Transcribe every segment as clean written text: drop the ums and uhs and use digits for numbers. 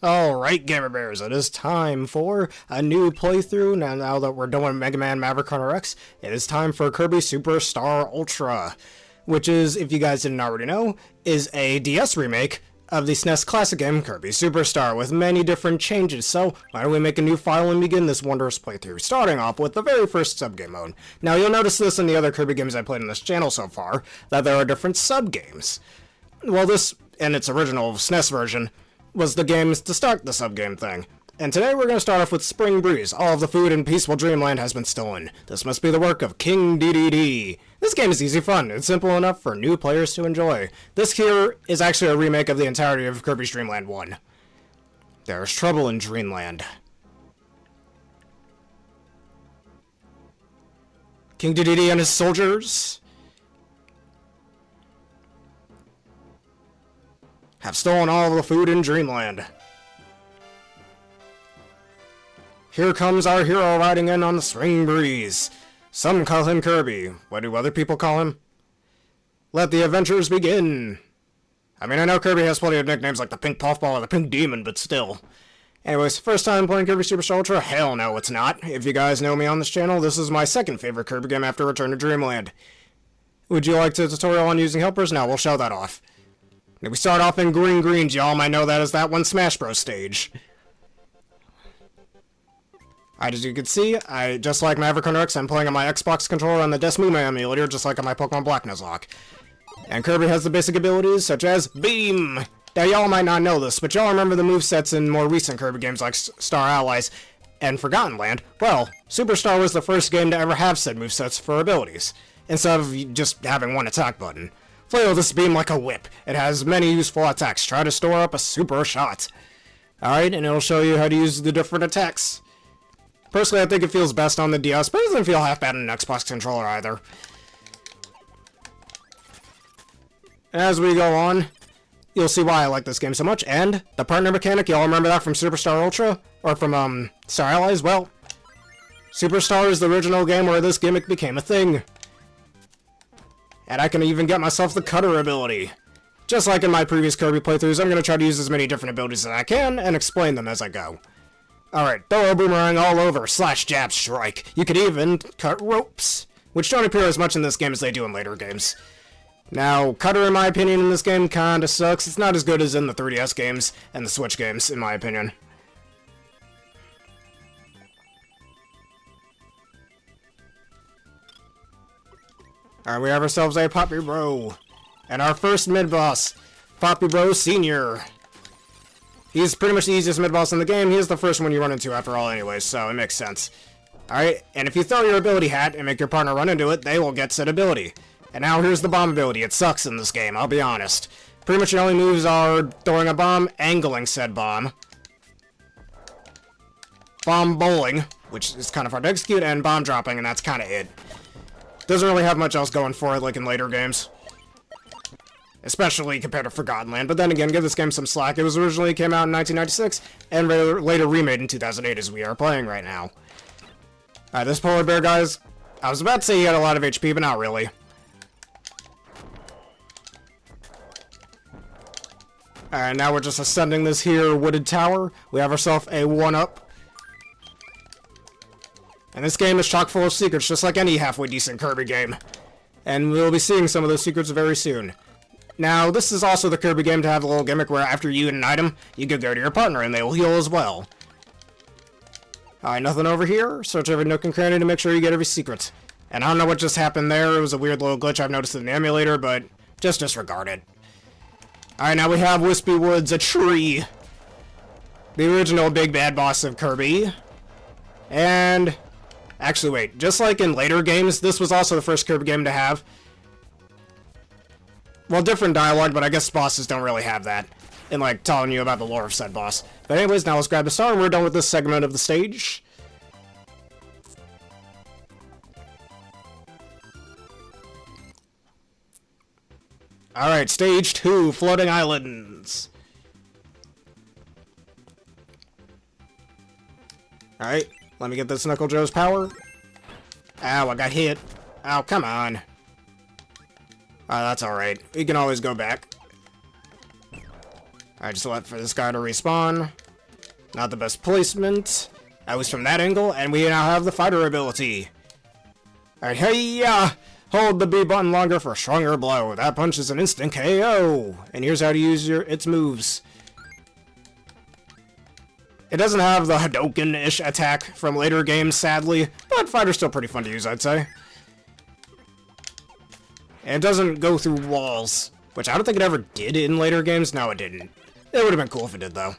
Alright, Gamer Bears, it is time for a new playthrough. Now that we're done with Mega Man Maverick Hunter X, it is time for Kirby Superstar Ultra, which is, if you guys didn't already know, is a DS remake of the SNES classic game Kirby Superstar with many different changes. So why don't we make a new file and begin this wondrous playthrough, starting off with the very first sub-game mode. Now you'll notice this in the other Kirby games I played on this channel so far, that there are different sub-games. Well, this, in its original SNES version, was the games to start the sub-game thing. And today we're going to start off with Spring Breeze. All of the food in peaceful Dreamland has been stolen. This must be the work of King Dedede. This game is easy fun. It's simple enough for new players to enjoy. This here is actually a remake of the entirety of Kirby's Dreamland 1. There's trouble in Dreamland. King Dedede and his soldiers have stolen all of the food in Dreamland. Here comes our hero riding in on the Spring Breeze. Some call him Kirby. What do other people call him? Let the adventures begin. I mean, I know Kirby has plenty of nicknames like the Pink Puffball or the Pink Demon, but still. Anyways, first time playing Kirby Superstar Ultra? Hell no, it's not. If you guys know me on this channel, this is my second favorite Kirby game after Return to Dreamland. Would you like a tutorial on using helpers? No, we'll show that off. We start off in green greens. Y'all might know that as that one Smash Bros stage. Alright, as you can see, just like Maverick Hunter X, I'm playing on my Xbox controller on the Desmuma emulator, just like on my Pokemon Black Nuzlocke. And Kirby has the basic abilities, such as Beam! Now, y'all might not know this, but y'all remember the movesets in more recent Kirby games like Star Allies and Forgotten Land? Well, Superstar was the first game to ever have said movesets for abilities, instead of just having one attack button. Flail this beam like a whip. It has many useful attacks. Try to store up a super shot. Alright, and it'll show you how to use the different attacks. Personally, I think it feels best on the DS, but it doesn't feel half bad on an Xbox controller either. As we go on, you'll see why I like this game so much. And the partner mechanic, y'all remember that from Superstar Ultra? Or from, Star Allies? Well, Superstar is the original game where this gimmick became a thing. And I can even get myself the cutter ability. Just like in my previous Kirby playthroughs, I'm going to try to use as many different abilities as I can, and explain them as I go. Alright, throw a boomerang all over, slash, jab, strike. You could even cut ropes, which don't appear as much in this game as they do in later games. Now, cutter, in my opinion, in this game kinda sucks. It's not as good as in the 3DS games and the Switch games, in my opinion. Alright, we have ourselves a Poppy Bro. And our first mid-boss, Poppy Bro Sr. He's pretty much the easiest mid-boss in the game. He is the first one you run into after all anyways, so it makes sense. Alright, and if you throw your ability hat and make your partner run into it, they will get said ability. And now here's the bomb ability. It sucks in this game, I'll be honest. Pretty much your only moves are throwing a bomb, angling said bomb, bomb bowling, which is kind of hard to execute, and bomb dropping, and that's kind of it. Doesn't really have much else going for it like in later games. Especially compared to Forgotten Land, but then again, give this game some slack. It was originally came out in 1996, and later remade in 2008 as we are playing right now. Alright, this polar bear, guys, I was about to say he had a lot of HP, but not really. Alright, now we're just ascending this here wooded tower. We have ourselves a 1-up. And this game is chock full of secrets, just like any halfway decent Kirby game. And we'll be seeing some of those secrets very soon. Now, this is also the Kirby game to have a little gimmick where after you eat an item, you can go to your partner and they will heal as well. Alright, nothing over here. Search every nook and cranny to make sure you get every secret. And I don't know what just happened there. It was a weird little glitch I've noticed in the emulator, but just disregard it. Alright, now we have Wispy Woods, a tree. The original big bad boss of Kirby. And actually, wait, just like in later games, this was also the first Kirby game to have, well, different dialogue, but I guess bosses don't really have that, in like telling you about the lore of said boss. But anyways, now let's grab the star, and we're done with this segment of the stage. Alright, stage 2, Floating Islands. Alright, let me get this Knuckle Joe's power. Ow, I got hit. Ow, come on. That's alright. We can always go back. Alright, just wait for this guy to respawn. Not the best placement. I was from that angle, and we now have the fighter ability. Alright, hey-ya! Hold the B button longer for a stronger blow. That punch is an instant KO. And here's how to use its moves. It doesn't have the Hadouken-ish attack from later games, sadly, but fighter's still pretty fun to use, I'd say. And it doesn't go through walls, which I don't think it ever did in later games. No, it didn't. It would have been cool if it did, though.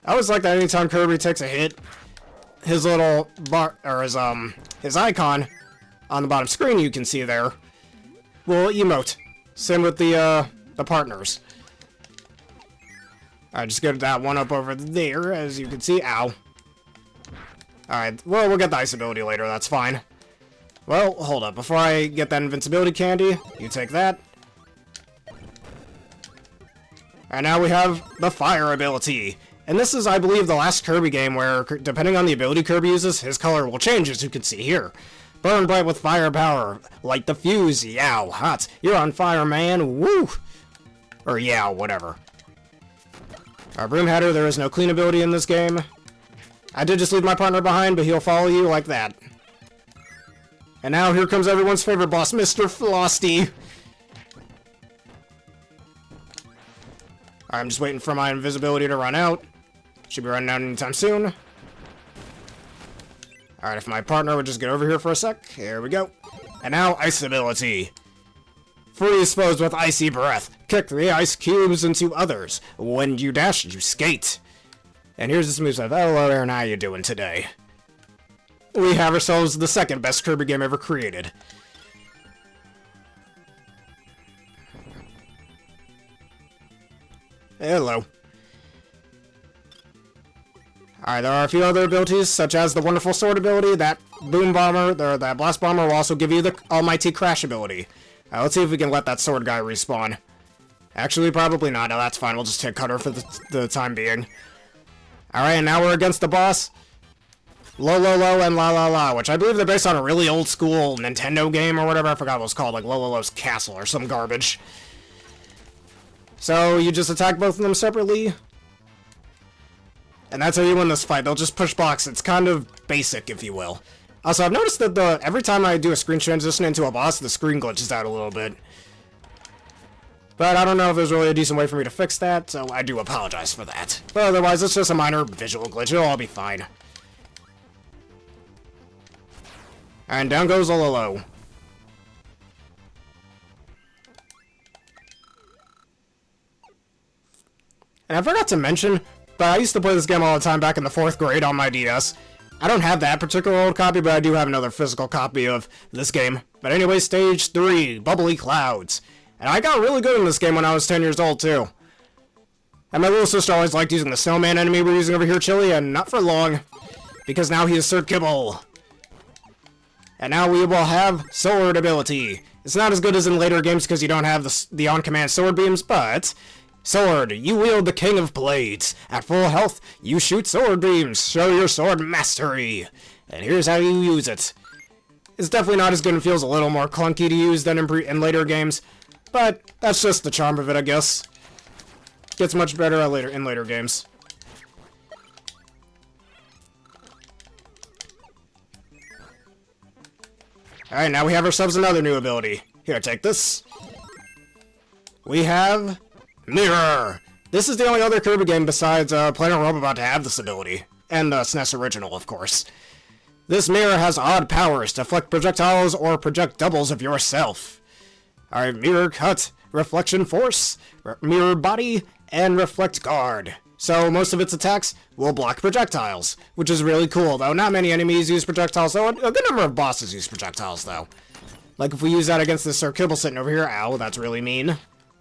I always like that anytime Kirby takes a hit, his little bar, or his icon on the bottom screen you can see there will emote. Same with the partners. Alright, just get that one up over there, as you can see. Ow. Alright, well, we'll get the ice ability later, that's fine. Well, hold up. Before I get that invincibility candy, you take that. And now we have the fire ability. And this is, I believe, the last Kirby game where, depending on the ability Kirby uses, his color will change, as you can see here. Burn bright with fire power. Light the fuse. Yow, hot. You're on fire, man. Woo! Or yow, whatever. Our Broom Hatter, there is no clean ability in this game. I did just leave my partner behind, but he'll follow you like that. And now here comes everyone's favorite boss, Mr. Flosty. I'm just waiting for my invisibility to run out. Should be running out anytime soon. Alright, if my partner would just get over here for a sec. Here we go. And now, ice ability. Freeze foes with icy breath. Kick the ice cubes into others. When you dash, you skate. And here's this moveset. Hello, Aaron, how you doing today? We have ourselves the second best Kirby game ever created. Hello. Alright, there are a few other abilities, such as the wonderful sword ability. That boom bomber, or that blast bomber will also give you the almighty crash ability. Let's see if we can let that sword guy respawn. Actually, probably not. No, that's fine. We'll just take Cutter for the time being. Alright, and now we're against the boss. Lo Lo Lo and La La La, which I believe they're based on a really old school Nintendo game or whatever. I forgot what it was called, like Lo Lo Lo's Castle or some garbage. So, you just attack both of them separately. And that's how you win this fight. They'll just push blocks. It's kind of basic, if you will. Also, I've noticed that every time I do a screen transition into a boss, the screen glitches out a little bit. But I don't know if there's really a decent way for me to fix that, so I do apologize for that. But otherwise, it's just a minor visual glitch. It'll all be fine. And down goes Ololo. And I forgot to mention, but I used to play this game all the time back in the 4th grade on my DS. I don't have that particular old copy, but I do have another physical copy of this game. But anyway, Stage 3, Bubbly Clouds. And I got really good in this game when I was 10 years old, too. And my little sister always liked using the snowman enemy we're using over here, Chili, and not for long. Because now he is Sir Kibble. And now we will have sword ability. It's not as good as in later games because you don't have the on-command sword beams, but... Sword, you wield the King of Blades. At full health, you shoot sword beams. Show your sword mastery. And here's how you use it. It's definitely not as good and feels a little more clunky to use than in later games, but that's just the charm of it, I guess. Gets much better in later games. Alright, now we have ourselves another new ability. Here, take this. We have... Mirror! This is the only other Kirby game besides Planet Robobot to have this ability. And the SNES original, of course. This mirror has odd powers to deflect projectiles or project doubles of yourself. Alright, Mirror Cut, Reflection Force, Mirror Body, and Reflect Guard. So most of its attacks will block projectiles, which is really cool, though not many enemies use projectiles, though a good number of bosses use projectiles, though. Like if we use that against this Sir Kibble sitting over here, ow, that's really mean.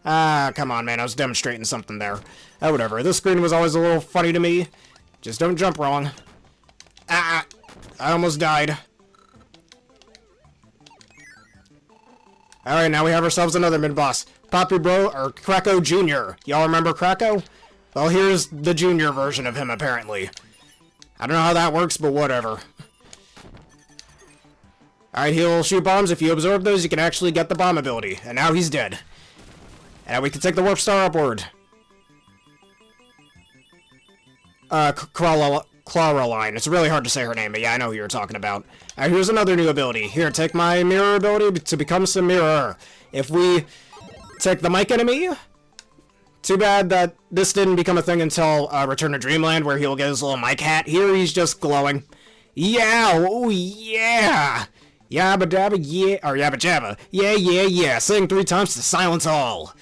Ah, come on, man, I was demonstrating something there. Oh, whatever, this screen was always a little funny to me. Just don't jump wrong. Ah, I almost died. Alright, now we have ourselves another mid-boss. Poppy Bro, or Kracko Jr. Y'all remember Kracko? Well, here's the junior version of him, apparently. I don't know how that works, but whatever. Alright, he'll shoot bombs. If you absorb those, you can actually get the bomb ability. And now he's dead. And we can take the Warp Star upward. Claraline. It's really hard to say her name, but yeah, I know who you're talking about. Here's another new ability. Here, take my mirror ability to become some mirror. If we take the mic enemy... Too bad that this didn't become a thing until Return to Dreamland, where he'll get his little mic hat. Here, he's just glowing. Yeah! Oh, yeah! Yabba dabba, yeah, or yabba jabba. Yeah, yeah, yeah. Sing 3 times to silence all.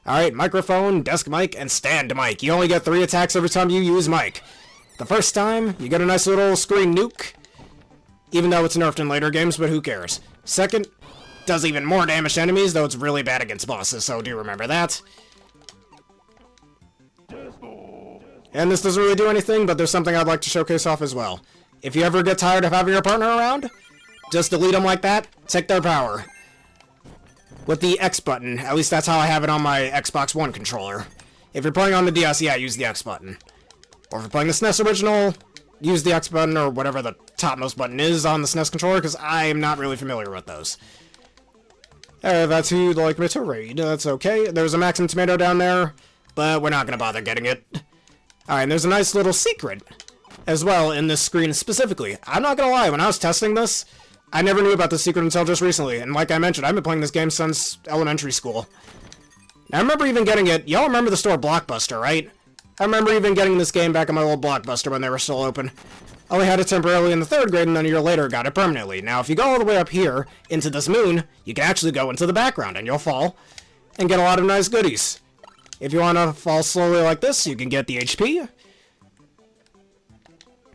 Alright, microphone, desk mic, and stand mic. You only get 3 attacks every time you use mic. The first time, you get a nice little screen nuke. Even though it's nerfed in later games, but who cares? Second, does even more damage to enemies, though it's really bad against bosses, so do remember that. And this doesn't really do anything, but there's something I'd like to showcase off as well. If you ever get tired of having your partner around, just delete them like that, take their power. With the X button, at least that's how I have it on my Xbox One controller. If you're playing on the DS, yeah, use the X button. Or if you're playing the SNES original, use the X button or whatever the topmost button is on the SNES controller, because I am not really familiar with those. That's who you'd like me to raid. That's okay. There's a Maxim Tomato down there, but we're not going to bother getting it. Alright, and there's a nice little secret as well in this screen specifically. I'm not gonna lie, when I was testing this, I never knew about this secret until just recently, and like I mentioned, I've been playing this game since elementary school. Now, I remember even getting it, y'all remember the store Blockbuster, right? I remember even getting this game back at my old Blockbuster when they were still open. I only had it temporarily in the 3rd grade, and then a year later got it permanently. Now, if you go all the way up here, into this moon, you can actually go into the background, and you'll fall, and get a lot of nice goodies. If you want to fall slowly like this, you can get the HP.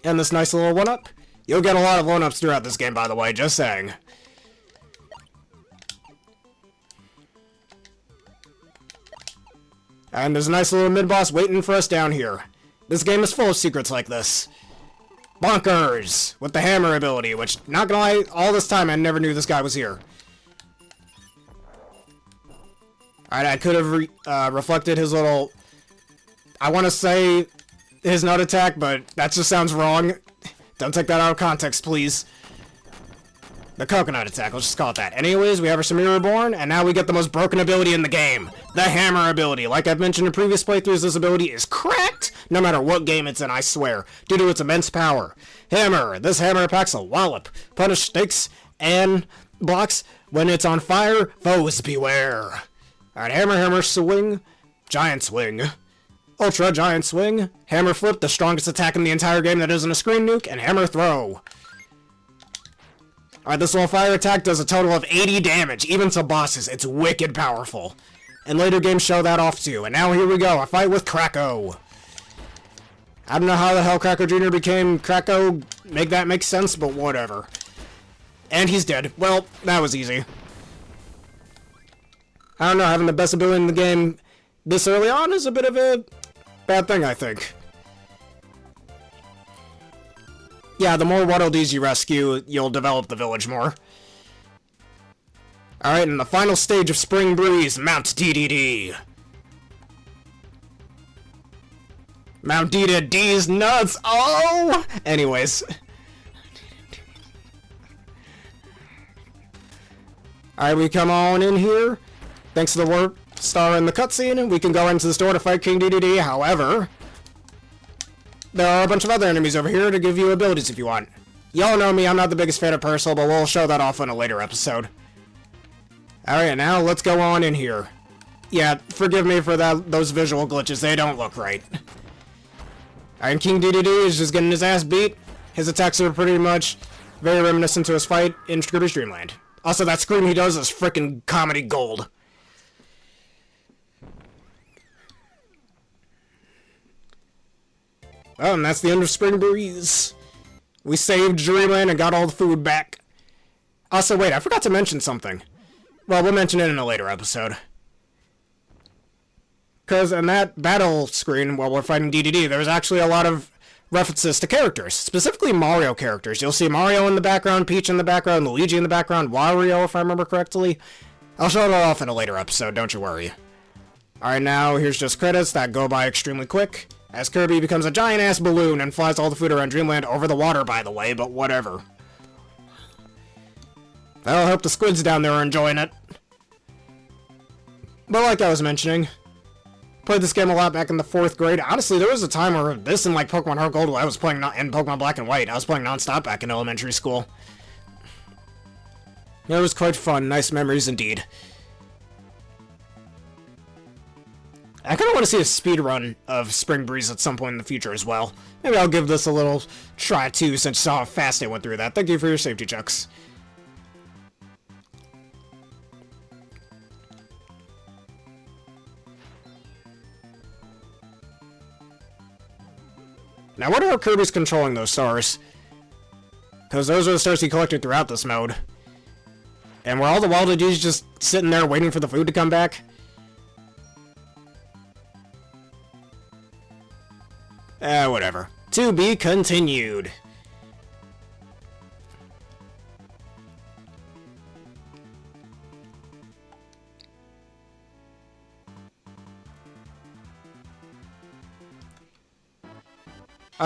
And this nice little 1-up. You'll get a lot of 1-ups throughout this game, by the way, just saying. And there's a nice little mid-boss waiting for us down here. This game is full of secrets like this. Bonkers! With the hammer ability, which, not gonna lie, all this time I never knew this guy was here. Alright, I could have reflected his little... I want to say his nut attack, but that just sounds wrong. Don't take that out of context, please. The coconut attack, let's just call it that. Anyways, we have our Samira Reborn, and now we get the most broken ability in the game. The hammer ability. Like I've mentioned in previous playthroughs, this ability is cracked, no matter what game it's in, I swear, due to its immense power. Hammer. This hammer packs a wallop. Punish stakes and blocks. When it's on fire, foes beware. Alright, hammer, swing, giant swing, ultra giant swing, hammer flip, the strongest attack in the entire game that isn't a screen nuke, and hammer throw. Alright, this little fire attack does a total of 80 damage, even to bosses. It's wicked powerful. And later games show that off too. And now here we go, a fight with Kracko. I don't know how the hell Kracko Jr. became Kracko, make that make sense, but whatever. And he's dead. Well, that was easy. I don't know, having the best ability in the game this early on is a bit of a bad thing, I think. Yeah, the more Waddle Dees you rescue, you'll develop the village more. Alright, and the final stage of Spring Breeze, Mt Dedede. Mt Dedede's nuts! Oh! Anyways. Alright, we come on in here. Thanks to the warp star in the cutscene, we can go into the store to fight King Dedede. However, there are a bunch of other enemies over here to give you abilities if you want. Y'all know me, I'm not the biggest fan of Purcell, but we'll show that off in a later episode. Alright, now let's go on in here. Yeah, forgive me for those visual glitches, they don't look right. Alright, King Dedede is just getting his ass beat. His attacks are pretty much very reminiscent to his fight in Kirby's Dreamland. Also, that scream he does is frickin' comedy gold. Oh, and that's the end of Spring Breeze. We saved Dreamland and got all the food back. Also, wait, I forgot to mention something. Well, we'll mention it in a later episode. Because in that battle screen, while we're fighting Dedede, there's actually a lot of references to characters. Specifically Mario characters. You'll see Mario in the background, Peach in the background, Luigi in the background, Wario, if I remember correctly. I'll show it all off in a later episode, don't you worry. Alright, now here's just credits that go by extremely quick. As Kirby becomes a giant-ass balloon and flies all the food around Dreamland over the water, by the way, but whatever. I hope the squids down there are enjoying it. But like I was mentioning, Played this game a lot back in the 4th grade. Honestly, there was a time where this and like Pokemon Heart Gold, I was playing and Pokemon Black and White. I was playing non-stop back in elementary school. It was quite fun. Nice memories indeed. I kind of want to see a speed run of Spring Breeze at some point in the future as well. Maybe I'll give this a little try too, since you saw how fast I went through that. Thank you for your safety checks. Now, I wonder how Kirby's controlling those stars. Because those are the stars he collected throughout this mode. And were all the Waddle-Dees just sitting there waiting for the food to come back? Whatever. To be continued.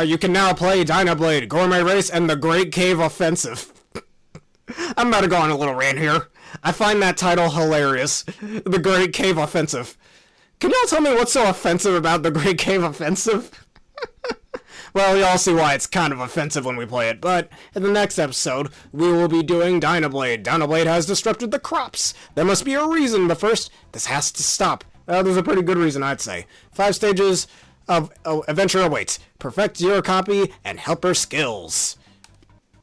You can now play Dynablade, Gourmet Race, and the Great Cave Offensive. I'm about to go on a little rant here. I find that title hilarious. The Great Cave Offensive. Can y'all tell me what's so offensive about the Great Cave Offensive? Well, y'all see why it's kind of offensive when we play it, but in the next episode, we will be doing Dynablade. Dynablade has disrupted the crops. There must be a reason, but first, this has to stop. Well, there's a pretty good reason, I'd say. 5 stages of adventure awaits. Perfect Zero Copy and Helper Skills.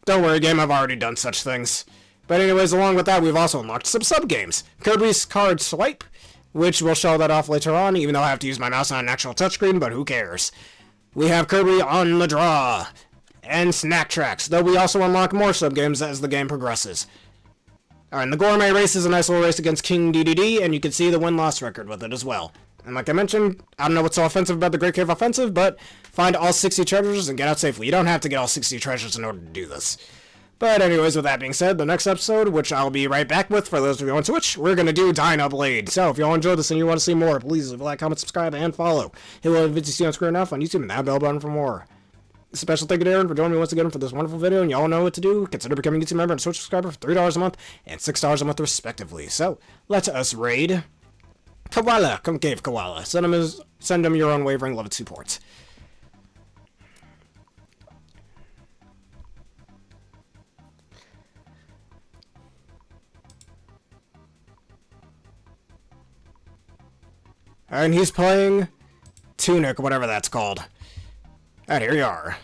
Don't worry, game, I've already done such things. But anyways, along with that, we've also unlocked some sub-games. Kirby's Card Swipe, which we'll show that off later on, even though I have to use my mouse on an actual touchscreen, but who cares. We have Kirby on the Draw, and Snack Tracks, though we also unlock more sub-games as the game progresses. Alright, and the Gourmet Race is a nice little race against King Dedede, and you can see the win-loss record with it as well. And like I mentioned, I don't know what's so offensive about the Great Cave Offensive, but find all 60 treasures and get out safely. You don't have to get all 60 treasures in order to do this. But anyways, with that being said, the next episode, which I'll be right back with for those of you on Twitch, we're going to do Dynablade. So if y'all enjoyed this and you want to see more, please leave a like, comment, subscribe, and follow. Hit the videos you see on screen enough on YouTube and that bell button for more. Special thank you to Aaron for joining me once again for this wonderful video, and y'all know what to do. Consider becoming a YouTube member and Twitch subscriber for $3 a month and $6 a month respectively. So, let us raid Koala, Concave Koala. Send him your unwavering love and support. And he's playing Tunic, whatever that's called. Alright, here you are.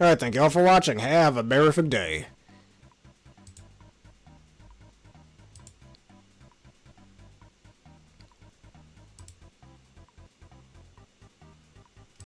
Alright, thank you all for watching. Have a terrific day.